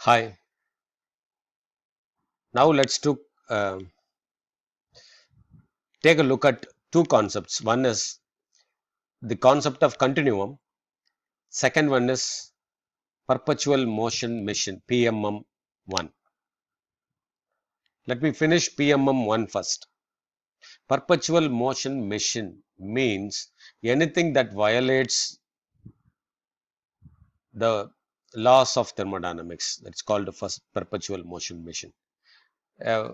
Hi. Now uh, take a look at two concepts. One is the concept of continuum. Second one is perpetual motion machine (PMM1). Let me finish PMM1 first. Perpetual motion machine means anything that violates the laws of thermodynamics. That's called the first perpetual motion machine. Uh,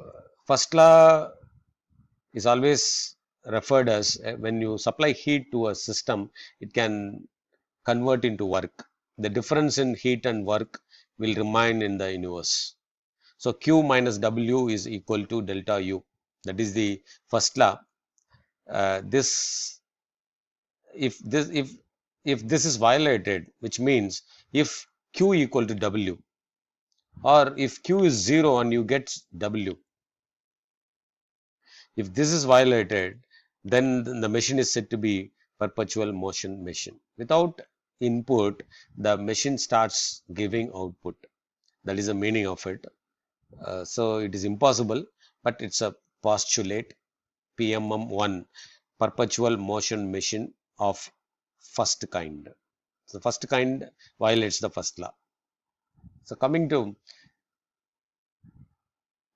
First law is always referred as when you supply heat to a system, it can convert into work. The difference in heat and work will remain in the universe. So Q minus W is equal to delta U. That is the first law. This if this is violated, which means if Q equal to W, or if Q is 0 and you get W, if this is violated, then the machine is said to be perpetual motion machine. Without input, the machine starts giving output. That is the meaning of it. So it is impossible, but it's a postulate. PMM1, perpetual motion machine of first kind. So first kind violates the first law. So coming to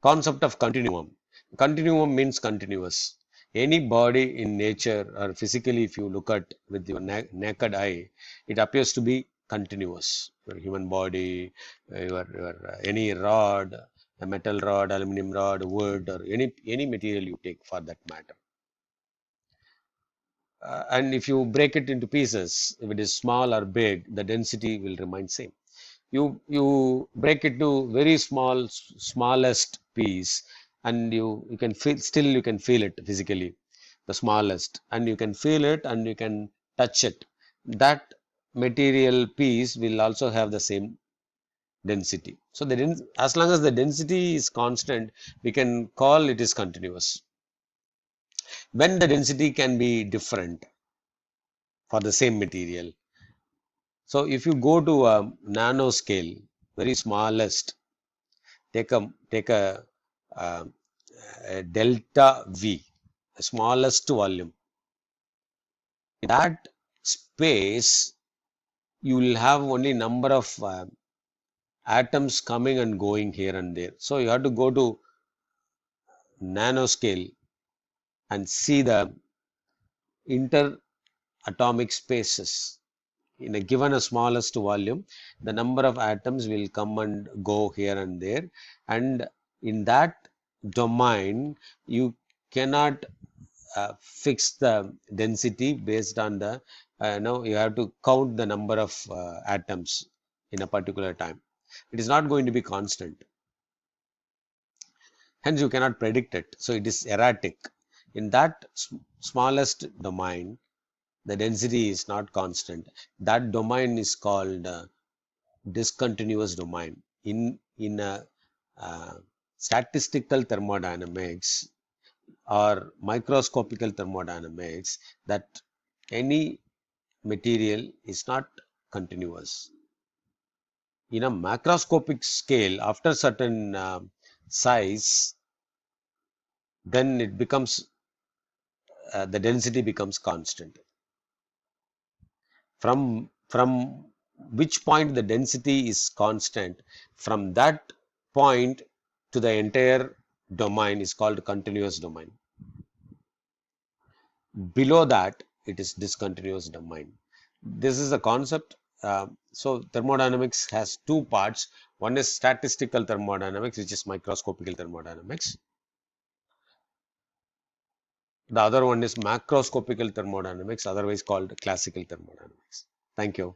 concept of continuum. Continuum means continuous. Any body in nature or physically, if you look at with your naked eye, it appears to be continuous. Your human body, any rod, a metal rod, aluminum rod, wood, or any material you take for that matter. And if you break it into pieces, if it is small or big, the density will remain same. You break it to very smallest piece, and you can feel, still you can feel it physically, the smallest, and you can feel it and you can touch it. That material piece will also have the same density. So as long as the density is constant, we can call it is continuous. When the density can be different for the same material, so if you go to a nanoscale, very smallest, take uh, a delta V, the smallest volume. In that space, you will have only number of atoms coming and going here and there. So you have to go to nanoscale and see the interatomic spaces. In a given a smallest volume, the number of atoms will come and go here and there, and in that domain you cannot fix the density based on the no, you have to count the number of atoms in a particular time. It is not going to be constant, hence you cannot predict it, so it is erratic. In that smallest domain, the density is not constant. That domain is called discontinuous domain. In a statistical thermodynamics or microscopical thermodynamics, that any material is not continuous. In a macroscopic scale, after certain size, then it becomes the density becomes constant. From which point the density is constant, from that point to the entire domain is called continuous domain. Below that, it is discontinuous domain. This is the concept. So thermodynamics has two parts. One is statistical thermodynamics, which is microscopical thermodynamics. The other one is macroscopical thermodynamics, otherwise called classical thermodynamics. Thank you.